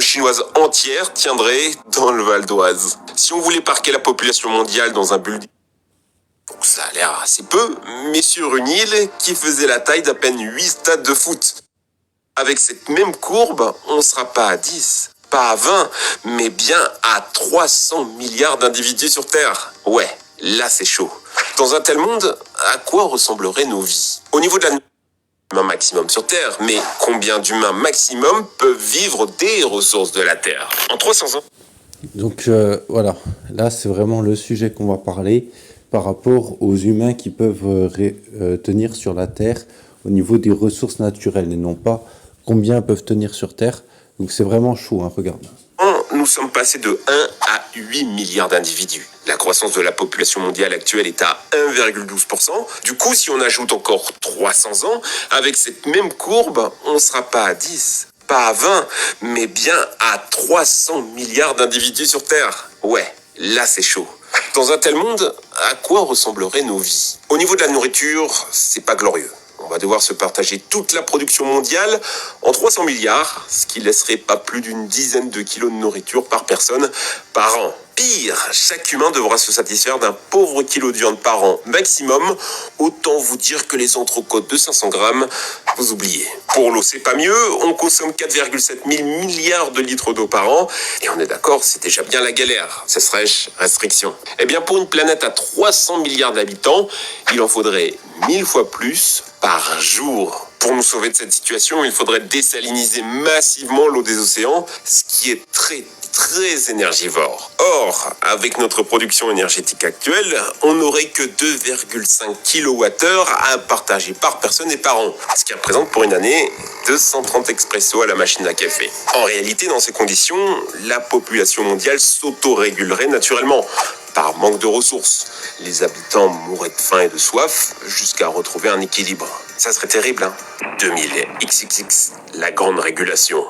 Chinoise entière tiendrait dans le Val d'Oise. Si on voulait parquer la population mondiale dans un building, donc ça a l'air assez peu, mais sur une île qui faisait la taille d'à peine 8 stades de foot. Avec cette même courbe, on sera pas à 10, pas à 20, mais bien à 300 milliards d'individus sur Terre. Ouais, là c'est chaud. Dans un tel monde, à quoi ressembleraient nos vies? Au niveau de la humain maximum sur Terre, mais combien d'humains maximum peuvent vivre des ressources de la Terre? En 300 ans. Donc voilà, là c'est vraiment le sujet qu'on va parler par rapport aux humains qui peuvent tenir sur la Terre au niveau des ressources naturelles et non pas combien peuvent tenir sur Terre. Donc c'est vraiment chaud, hein, regarde. Nous sommes passés de 1 à 8 milliards d'individus. La croissance de la population mondiale actuelle est à 1,12%. Du coup, si on ajoute encore 300 ans, avec cette même courbe, on ne sera pas à 10, pas à 20, mais bien à 300 milliards d'individus sur Terre. Ouais, là c'est chaud. Dans un tel monde, à quoi ressembleraient nos vies? Au niveau de la nourriture, c'est pas glorieux. On va devoir se partager toute la production mondiale en 300 milliards, ce qui laisserait pas plus d'une dizaine de kilos de nourriture par personne par an. Pire, chaque humain devra se satisfaire d'un pauvre kilo de viande par an maximum. Autant vous dire que les entrecôtes de 500 grammes, vous oubliez. Pour l'eau, c'est pas mieux. On consomme 4,7 000 milliards de litres d'eau par an. Et on est d'accord, c'est déjà bien la galère. Sécheresse, restriction. Eh bien, pour une planète à 300 milliards d'habitants, il en faudrait 1000 fois plus par jour. Pour nous sauver de cette situation, il faudrait désaliniser massivement l'eau des océans, ce qui est très énergivore. Or, avec notre production énergétique actuelle, on n'aurait que 2,5 kWh à partager par personne et par an, ce qui représente pour une année 230 expresso à la machine à café. En réalité, dans ces conditions, la population mondiale s'autorégulerait naturellement par manque de ressources. Les habitants mourraient de faim et de soif jusqu'à retrouver un équilibre. Ça serait terrible, hein? 2000 XXX, la grande régulation.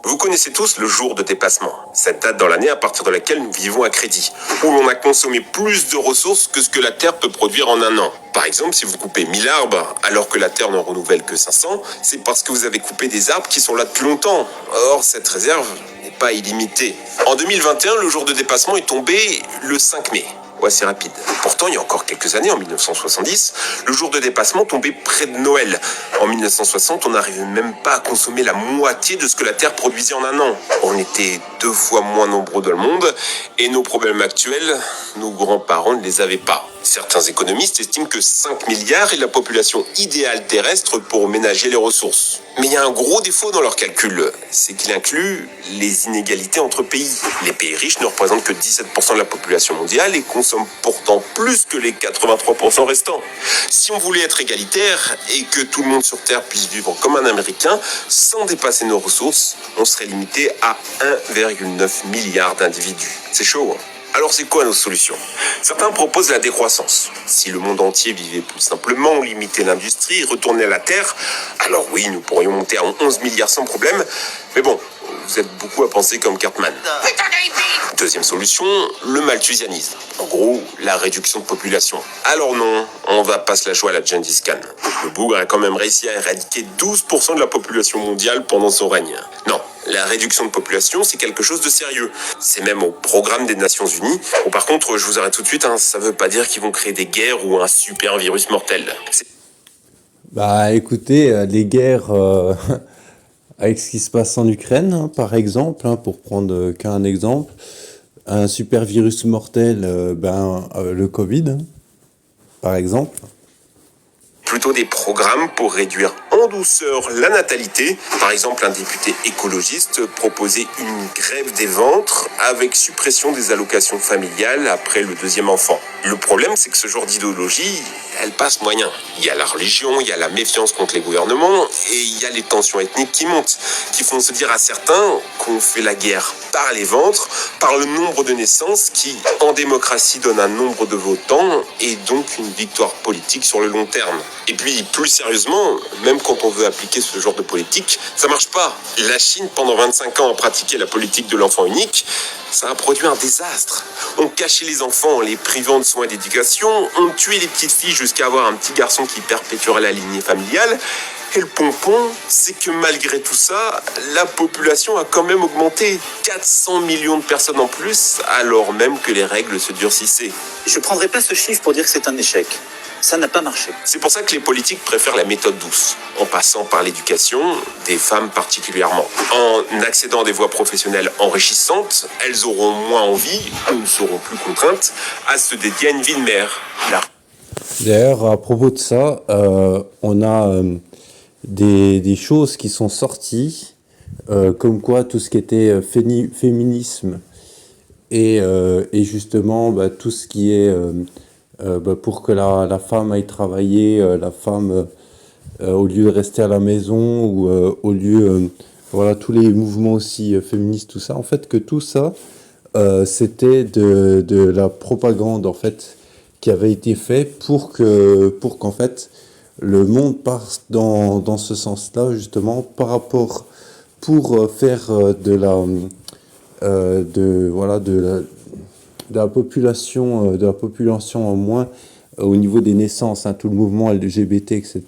Vous connaissez tous le jour de dépassement, cette date dans l'année à partir de laquelle nous vivons à crédit, où l'on a consommé plus de ressources que ce que la Terre peut produire en un an. Par exemple, si vous coupez 1000 arbres alors que la Terre n'en renouvelle que 500, c'est parce que vous avez coupé des arbres qui sont là depuis longtemps. Or, cette réserve n'est pas illimitée. En 2021, le jour de dépassement est tombé le 5 mai. Ouais, c'est rapide. Pourtant, il y a encore quelques années, en 1970, le jour de dépassement tombait près de Noël. En 1960, on n'arrivait même pas à consommer la moitié de ce que la Terre produisait en un an. On était 2 fois moins nombreux dans le monde, et nos problèmes actuels, nos grands-parents ne les avaient pas. Certains économistes estiment que 5 milliards est la population idéale terrestre pour ménager les ressources. Mais il y a un gros défaut dans leur calcul, c'est qu'il inclut les inégalités entre pays. Les pays riches ne représentent que 17% de la population mondiale et consomment pourtant plus que les 83% restants. Si on voulait être égalitaire et que tout le monde sur Terre puisse vivre comme un Américain sans dépasser nos ressources, on serait limité à 1,9 milliard d'individus. C'est chaud, hein? Alors c'est quoi nos solutions? Certains proposent la décroissance. Si le monde entier vivait plus simplement, limiter l'industrie, retourner à la Terre, alors oui, nous pourrions monter à 11 milliards sans problème. Mais bon, vous êtes beaucoup à penser comme Cartman. Deuxième solution, le malthusianisme. En gros, la réduction de population. Alors non, on va pas se la jouer à la Gengis Khan. Le bougre a quand même réussi à éradiquer 12% de la population mondiale pendant son règne. Non, la réduction de population, c'est quelque chose de sérieux. C'est même au programme des Nations Unies. Bon, par contre, je vous arrête tout de suite, hein, ça veut pas dire qu'ils vont créer des guerres ou un super virus mortel. Bah écoutez, les guerres avec ce qui se passe en Ukraine, hein, par exemple, hein, pour prendre qu'un exemple, un super virus mortel, le Covid, hein, par exemple. Plutôt des programmes pour réduire en douceur la natalité. Par exemple, un député écologiste proposait une grève des ventres avec suppression des allocations familiales après le 2e enfant. Le problème, c'est que ce genre d'idéologie, elle passe moyen. Il y a la religion, il y a la méfiance contre les gouvernements et il y a les tensions ethniques qui montent, qui font se dire à certains qu'on fait la guerre par les ventres, par le nombre de naissances qui, en démocratie, donne un nombre de votants et donc une victoire politique sur le long terme. Et puis, plus sérieusement, même quand quand on veut appliquer ce genre de politique, ça marche pas. La Chine, pendant 25 ans, a pratiqué la politique de l'enfant unique. Ça a produit un désastre. On cachait les enfants en les privant de soins et d'éducation. On tuait les petites filles jusqu'à avoir un petit garçon qui perpétuerait la lignée familiale. Et le pompon, c'est que malgré tout ça, la population a quand même augmenté. 400 millions de personnes en plus, alors même que les règles se durcissaient. Je ne prendrai pas ce chiffre pour dire que c'est un échec. Ça n'a pas marché. C'est pour ça que les politiques préfèrent la méthode douce, en passant par l'éducation, des femmes particulièrement. En accédant à des voies professionnelles enrichissantes, elles auront moins envie, ou ne seront plus contraintes, à se dédier à une vie de mère. Là. D'ailleurs, à propos de ça, on a des choses qui sont sorties, comme quoi tout ce qui était féminisme et justement tout ce qui est pour que la femme aille travailler, la femme au lieu de rester à la maison ou au lieu voilà tous les mouvements aussi féministes, tout ça, en fait que tout ça c'était de la propagande en fait qui avait été fait pour qu'en fait le monde parte dans ce sens-là justement par rapport pour faire de la population en moins au niveau des naissances, hein, tout le mouvement LGBT, etc.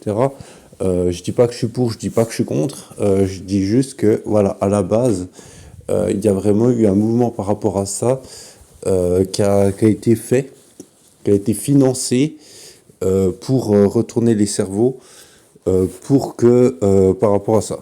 Je dis pas que je suis pour, je dis pas que je suis contre, je dis juste que voilà, à la base, il y a vraiment eu un mouvement par rapport à ça qui a été fait, qui a été financé pour retourner les cerveaux par rapport à ça.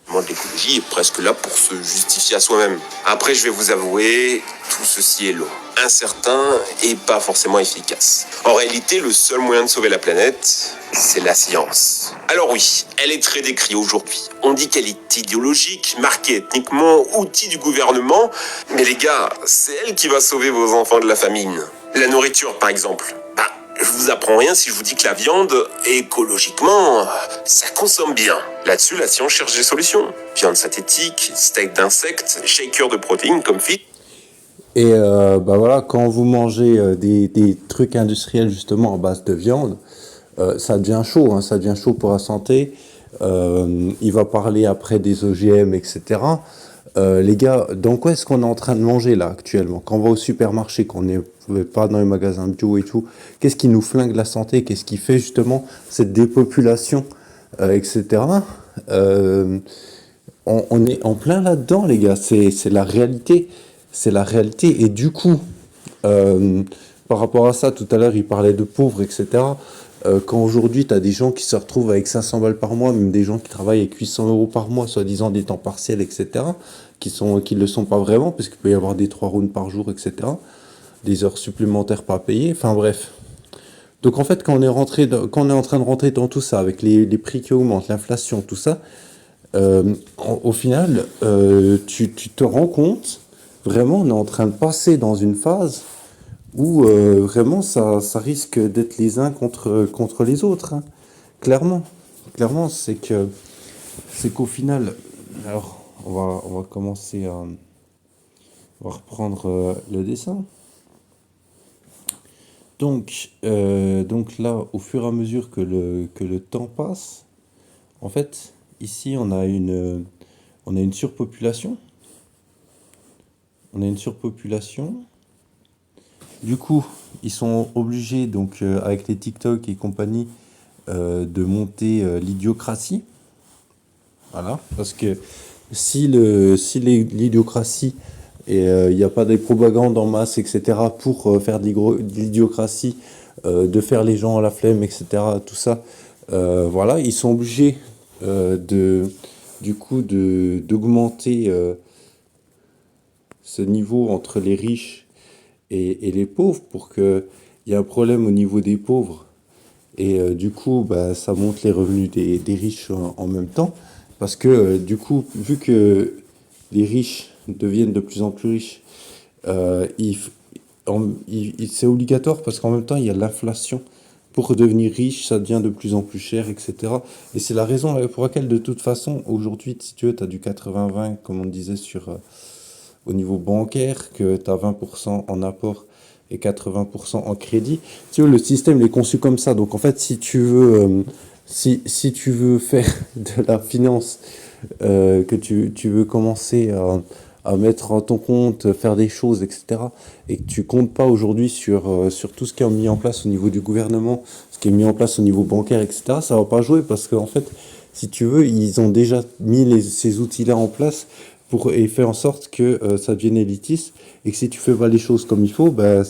L'écologie est presque là pour se justifier à soi-même. Après, je vais vous avouer, tout ceci est long, incertain et pas forcément efficace. En réalité, le seul moyen de sauver la planète, c'est la science. Alors oui, elle est très décriée aujourd'hui. On dit qu'elle est idéologique, marquée ethniquement, outil du gouvernement. Mais les gars, c'est elle qui va sauver vos enfants de la famine. La nourriture, par exemple. Je vous apprends rien si je vous dis que la viande, écologiquement, ça consomme bien. Là-dessus, la science cherche des solutions. Viande synthétique, steak d'insectes, shaker de protéines comme fit. Et voilà, quand vous mangez des trucs industriels justement à base de viande, ça devient chaud, hein, ça devient chaud pour la santé. Il va parler après des OGM, etc. Les gars, dans quoi est-ce qu'on est en train de manger là actuellement? Quand on va au supermarché, qu'on n'est pas dans les magasins bio et tout, qu'est-ce qui nous flingue la santé? Qu'est-ce qui fait justement cette dépopulation, etc. On est en plein là-dedans, les gars. C'est la réalité. C'est la réalité. Et du coup, par rapport à ça, tout à l'heure, il parlait de pauvres, etc. Quand aujourd'hui, tu as des gens qui se retrouvent avec 500 balles par mois, même des gens qui travaillent avec 800 euros par mois, soi-disant des temps partiels, etc., qui ne le sont pas vraiment, parce qu'il peut y avoir des 3 rounds par jour, etc., des heures supplémentaires pas payées, enfin bref. Donc en fait, quand on est en train de rentrer dans tout ça, avec les prix qui augmentent, l'inflation, tout ça, au final, tu te rends compte, vraiment, on est en train de passer dans une phase où vraiment ça risque d'être les uns contre les autres, hein. Clairement, c'est qu'au final, alors on va commencer on va reprendre le dessin. Donc là, au fur et à mesure que le temps passe, en fait, ici on a une surpopulation. On a une surpopulation. Du coup, ils sont obligés, donc avec les TikTok et compagnie, de monter l'idiocratie. Voilà, parce que si l'idiocratie et il n'y a pas des propagandes en masse, etc., pour faire de l'idiocratie, de faire les gens à la flemme, etc., tout ça, voilà, ils sont obligés d'augmenter ce niveau entre les riches et les pauvres pour qu'il y ait un problème au niveau des pauvres. Et du coup, ça monte les revenus des riches en même temps. Parce que du coup, vu que les riches deviennent de plus en plus riches, c'est obligatoire parce qu'en même temps, il y a l'inflation. Pour devenir riche, ça devient de plus en plus cher, etc. Et c'est la raison pour laquelle, de toute façon, aujourd'hui, si tu veux, tu as du 80-20, comme on disait au niveau bancaire, que tu as 20% en apport et 80% en crédit. Tu vois, le système il est conçu comme ça. Donc en fait, si tu veux si tu veux faire de la finance, que tu veux commencer à mettre à ton compte, faire des choses, etc., et que tu comptes pas aujourd'hui sur tout ce qui est mis en place au niveau du gouvernement, ce qui est mis en place au niveau bancaire, etc., ça va pas jouer parce qu'en fait, si tu veux, ils ont déjà mis ces outils-là en place et fait en sorte que ça devienne élitiste et que si tu fais pas les choses comme il faut, ben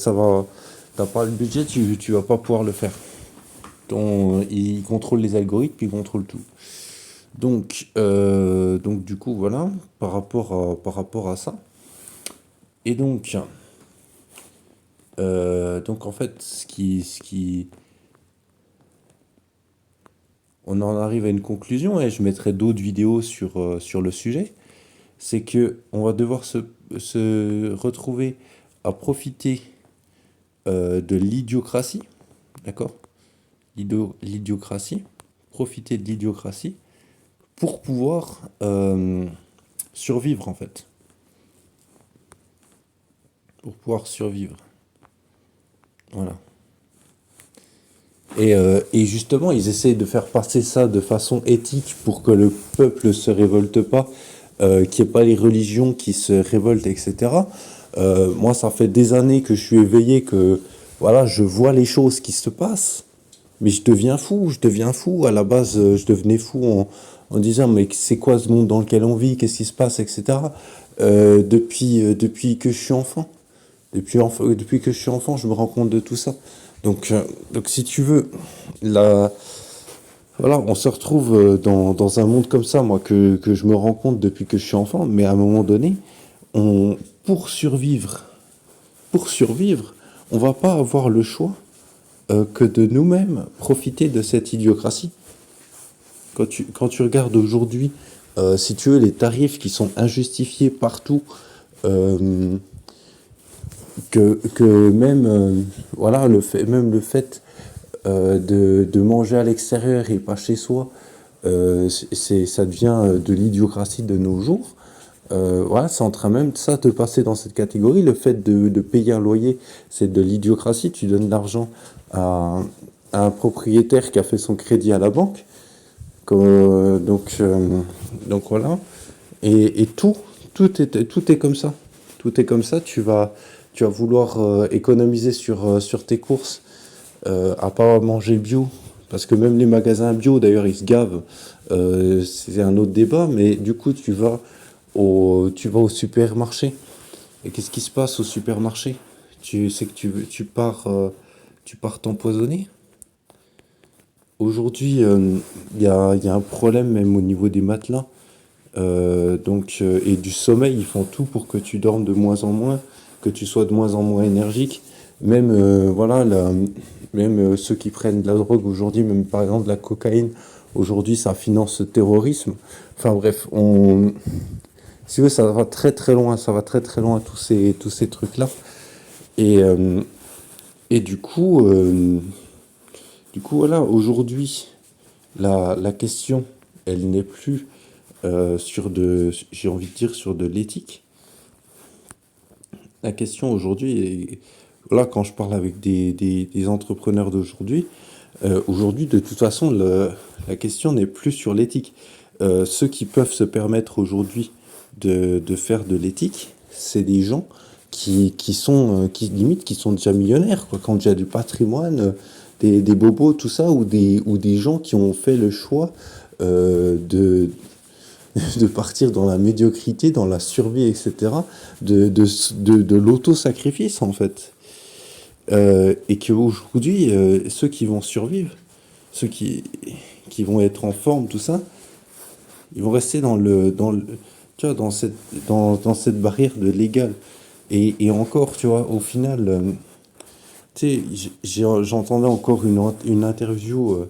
t'as pas le budget, tu vas pas pouvoir le faire. Ils contrôlent les algorithmes, ils contrôlent tout. Donc du coup, voilà, par rapport à ça. Et donc en fait, on en arrive à une conclusion, et je mettrai d'autres vidéos sur le sujet, c'est que on va devoir se retrouver à profiter de l'idiocratie, d'accord? L'idiocratie, profiter de l'idiocratie pour pouvoir survivre en fait. Pour pouvoir survivre. Voilà. Et justement, ils essayent de faire passer ça de façon éthique pour que le peuple ne se révolte pas, qu'il n'y ait pas les religions qui se révoltent, etc. Moi, ça fait des années que je suis éveillé, que voilà, je vois les choses qui se passent, mais je deviens fou. À la base, je devenais fou en disant, mais c'est quoi ce monde dans lequel on vit, qu'est-ce qui se passe, etc. Depuis que je suis enfant. Depuis que je suis enfant, je me rends compte de tout ça. Donc si tu veux, voilà, on se retrouve dans un monde comme ça, moi, que je me rends compte depuis que je suis enfant, mais à un moment donné, pour survivre, on va pas avoir le choix que de nous-mêmes profiter de cette idiocratie. Quand tu regardes aujourd'hui, si tu veux, les tarifs qui sont injustifiés partout, euh, que même, voilà, le fait de manger à l'extérieur et pas chez soi, ça devient de l'idiocratie de nos jours. Voilà, c'est en train même ça de passer dans cette catégorie. Le fait de payer un loyer, c'est de l'idiocratie. Tu donnes de l'argent à un propriétaire qui a fait son crédit à la banque. Donc voilà. Et tout est comme ça. Tout est comme ça. Tu vas vouloir économiser sur tes courses, à pas manger bio. Parce que même les magasins bio, d'ailleurs, ils se gavent. C'est un autre débat. Mais du coup, tu vas au supermarché. Et qu'est-ce qui se passe au supermarché? Tu sais que tu pars t'empoisonner. Aujourd'hui, il y a un problème même au niveau des matelas. Et du sommeil, ils font tout pour que tu dormes de moins en moins, que tu sois de moins en moins énergique. Même, voilà, même ceux qui prennent de la drogue aujourd'hui, même par exemple de la cocaïne, aujourd'hui ça finance le terrorisme. Enfin bref, si vous voulez, ça va très très loin, tous ces trucs-là. Et, euh, et du coup, voilà, aujourd'hui, la question, elle n'est plus j'ai envie de dire, sur de l'éthique. La question aujourd'hui, là, quand je parle avec des entrepreneurs d'aujourd'hui, aujourd'hui, de toute façon, la question n'est plus sur l'éthique. Ceux qui peuvent se permettre aujourd'hui de faire de l'éthique, c'est des gens qui limite, qui sont déjà millionnaires, quoi, qui ont déjà du patrimoine, des bobos, tout ça, ou des gens qui ont fait le choix de partir dans la médiocrité, dans la survie, etc., de l'auto-sacrifice, en fait. Et qu'aujourd'hui, ceux qui vont survivre, ceux qui vont être en forme, tout ça, ils vont rester tu vois, dans cette barrière de légal. Et encore, tu vois, au final, tu sais, j'entendais encore une interview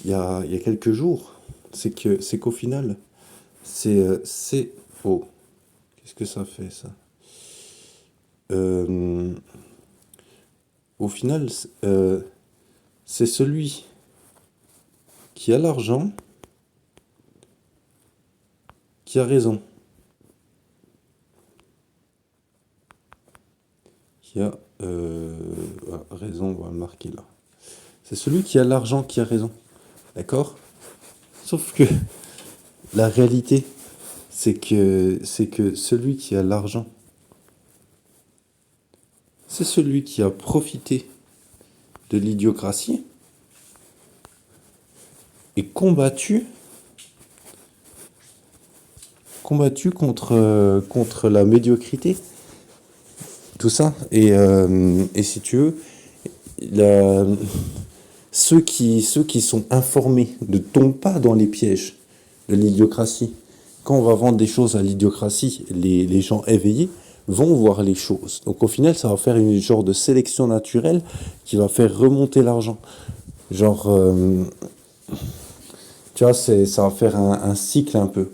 il y a quelques jours. C'est qu'au final, oh, qu'est-ce que ça fait, ça? Euh, Au final, c'est celui qui a l'argent qui a raison. Qui a raison, on va le marquer là. C'est celui qui a l'argent qui a raison. D'accord? Sauf que la réalité, c'est que celui qui a l'argent, c'est celui qui a profité de l'idiocratie et combattu contre la médiocrité. Tout ça. Et si tu veux, la- ceux qui sont informés ne tombent pas dans les pièges de l'idiocratie. Quand on va vendre des choses à l'idiocratie, les gens éveillés vont voir les choses. Donc au final, ça va faire une genre de sélection naturelle qui va faire remonter l'argent. Genre, tu vois, ça va faire un cycle un peu.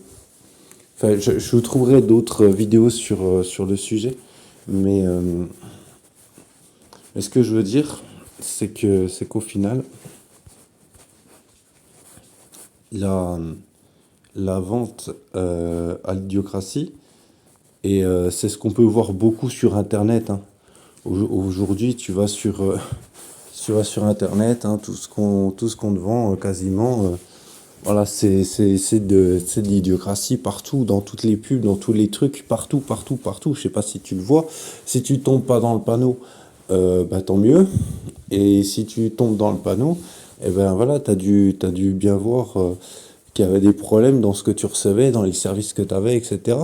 Enfin, je vous trouverai d'autres vidéos sur le sujet, mais, euh, mais ce que je veux dire, c'est qu'au final, la, la vente à l'idiocratie, et c'est ce qu'on peut voir beaucoup sur Internet, hein. Aujourd'hui, tu vas sur Internet, hein, tout ce qu'on te vend quasiment, voilà, c'est de l'idiocratie partout, dans toutes les pubs, dans tous les trucs, partout, partout, partout. Je sais pas si tu le vois. Si tu tombes pas dans le panneau, bah tant mieux. Et si tu tombes dans le panneau, eh ben voilà, t'as dû bien voir qu'il y avait des problèmes dans ce que tu recevais, dans les services que tu avais, etc.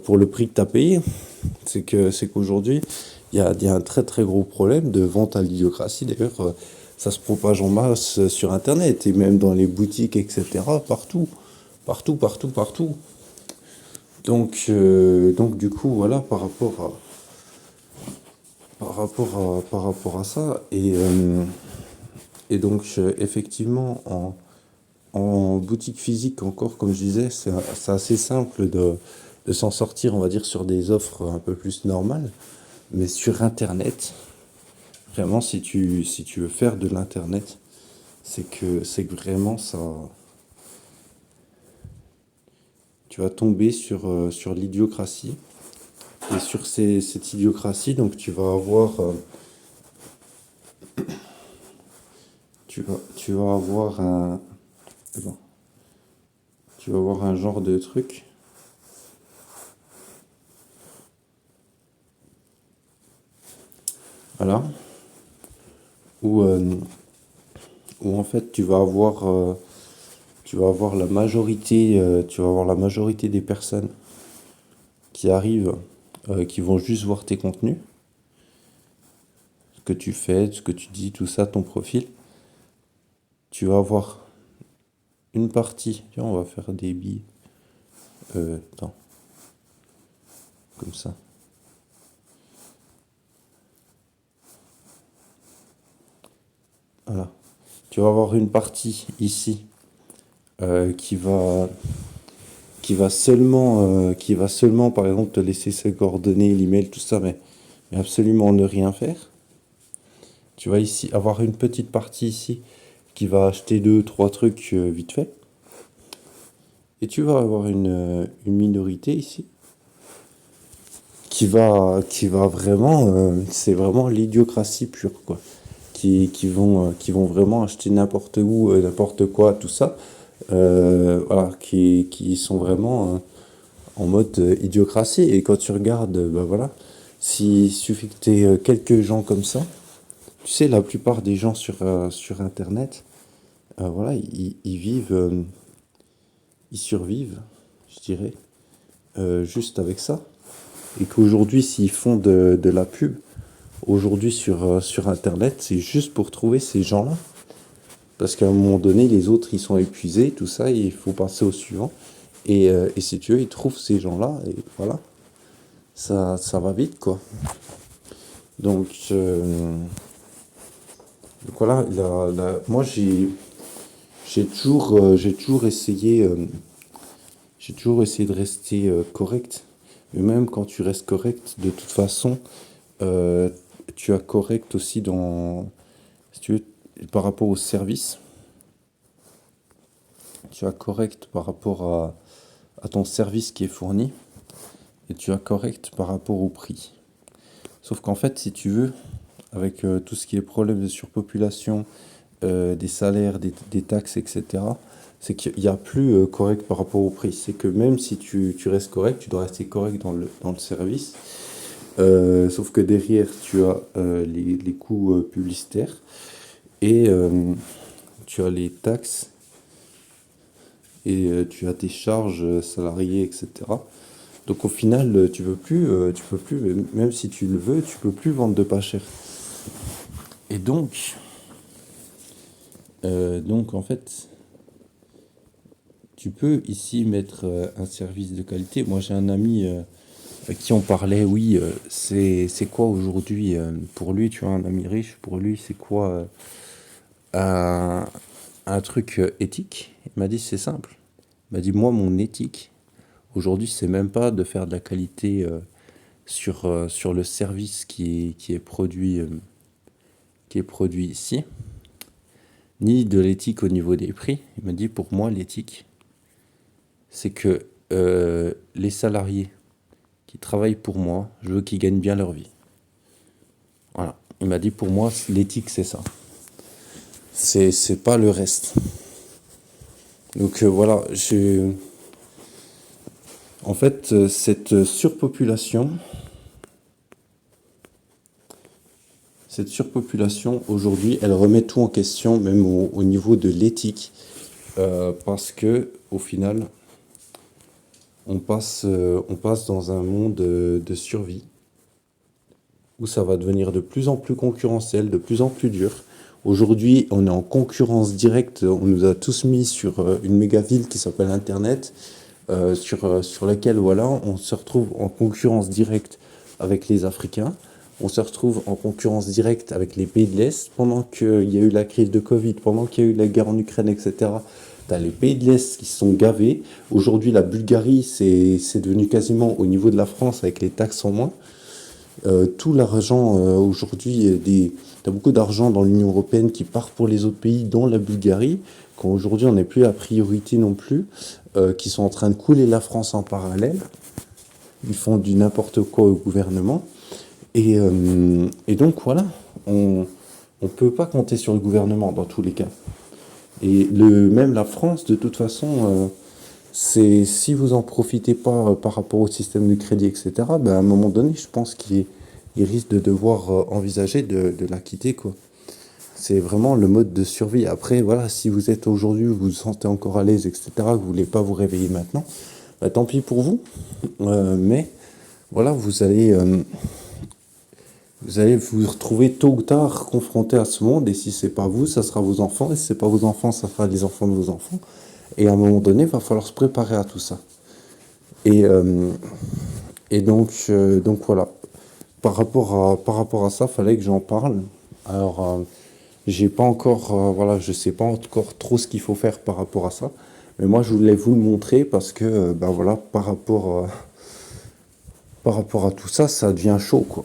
Pour le prix que tu as payé. C'est qu'aujourd'hui, il y a un très très gros problème de vente à l'idiocratie. D'ailleurs, ça se propage en masse sur Internet et même dans les boutiques, etc. Partout, partout, partout, partout. Donc du coup, voilà, par rapport à ça. Et donc, effectivement, en boutique physique, encore, comme je disais, c'est assez simple de s'en sortir, on va dire, sur des offres un peu plus normales. Mais sur Internet, vraiment, si tu veux faire de l'Internet, c'est que vraiment ça. Tu vas tomber sur l'idiocratie. Et sur cette idiocratie, donc tu vas avoir bon, tu vas avoir un genre de truc. Voilà. Où, où en fait tu vas avoir la majorité des personnes qui arrivent, qui vont juste voir tes contenus, ce que tu fais, ce que tu dis, tout ça, ton profil. Tu vas avoir une partie, tiens, on va faire des billes, attends, comme ça. Voilà. Tu vas avoir une partie ici qui va seulement, par exemple, te laisser ses coordonnées, l'email, tout ça, mais absolument ne rien faire. Tu vas ici avoir une petite partie ici qui va acheter deux, trois trucs vite fait. Et tu vas avoir une minorité ici qui va vraiment, c'est vraiment l'idiocratie pure, quoi. Qui vont vraiment acheter n'importe où, n'importe quoi, tout ça. Voilà, qui sont vraiment en mode idiocratie. Et quand tu regardes, bah voilà, s'il suffit que tu aies quelques gens comme ça, tu sais, la plupart des gens sur Internet, voilà, ils vivent, ils survivent, je dirais, juste avec ça. Et qu'aujourd'hui, s'ils font de la pub, aujourd'hui sur Internet, c'est juste pour trouver ces gens-là. Parce qu'à un moment donné, les autres, ils sont épuisés, tout ça, et il faut passer au suivant. Et si tu veux, ils trouvent ces gens-là, et voilà, ça va vite, quoi. Donc voilà, moi, j'ai toujours essayé de rester correct. Mais même quand tu restes correct, de toute façon, euh, tu as correct aussi si tu veux, par rapport au service. Tu as correct par rapport à ton service qui est fourni. Et tu as correct par rapport au prix. Sauf qu'en fait, si tu veux, avec tout ce qui est problème de surpopulation, des salaires, des taxes, etc., c'est qu'il n'y a plus correct par rapport au prix. C'est que même si tu restes correct, tu dois rester correct dans le service. Sauf que derrière, tu as les coûts publicitaires et tu as les taxes et tu as tes charges salariées, etc. Donc au final, tu peux plus, même si tu le veux, tu peux plus vendre de pas cher. Et donc en fait, tu peux ici mettre un service de qualité. Moi, j'ai un ami avec qui on parlait, oui, c'est quoi aujourd'hui pour lui, tu vois, un ami riche, pour lui, c'est quoi un, un truc éthique? Il m'a dit, c'est simple. Il m'a dit, moi, mon éthique, aujourd'hui, c'est même pas de faire de la qualité sur le service qui est produit ici, ni de l'éthique au niveau des prix. Il m'a dit, pour moi, l'éthique, c'est que les salariés qui travaillent pour moi, je veux qu'ils gagnent bien leur vie. Voilà. Il m'a dit, pour moi, l'éthique, c'est ça. C'est pas le reste. Donc voilà, en fait, cette surpopulation aujourd'hui, elle remet tout en question, même au niveau de l'éthique, parce que au final, on passe dans un monde de survie où ça va devenir de plus en plus concurrentiel, de plus en plus dur. Aujourd'hui, on est en concurrence directe. On nous a tous mis sur une méga ville qui s'appelle Internet, sur laquelle voilà, on se retrouve en concurrence directe avec les Africains. On se retrouve en concurrence directe avec les pays de l'Est. Pendant qu'il y a eu la crise de Covid, pendant qu'il y a eu la guerre en Ukraine, etc., t'as les pays de l'Est qui se sont gavés. Aujourd'hui, la Bulgarie, c'est devenu quasiment au niveau de la France avec les taxes en moins. Tout l'argent aujourd'hui, t'as beaucoup d'argent dans l'Union européenne qui part pour les autres pays, dont la Bulgarie, quand aujourd'hui on n'est plus à priorité non plus, qui sont en train de couler la France en parallèle. Ils font du n'importe quoi au gouvernement. Et donc voilà, on peut pas compter sur le gouvernement dans tous les cas. Et même la France, de toute façon, c'est si vous en profitez pas par rapport au système de crédit, etc., ben à un moment donné, je pense qu'il risque de devoir envisager de la quitter, quoi. C'est vraiment le mode de survie. Après, voilà, si vous êtes aujourd'hui, vous vous sentez encore à l'aise, etc., que vous voulez pas vous réveiller maintenant, ben, tant pis pour vous. Mais voilà, vous allez vous retrouver tôt ou tard confronté à ce monde, et si c'est pas vous, ça sera vos enfants, et si c'est pas vos enfants, ça sera les enfants de vos enfants. Et à un moment donné, il va falloir se préparer à tout ça. Et donc voilà. Par rapport à ça, fallait que j'en parle. Alors, j'ai pas encore, voilà, je sais pas encore trop ce qu'il faut faire par rapport à ça. Mais moi, je voulais vous le montrer parce que, ben voilà, par rapport à tout ça, ça devient chaud, quoi.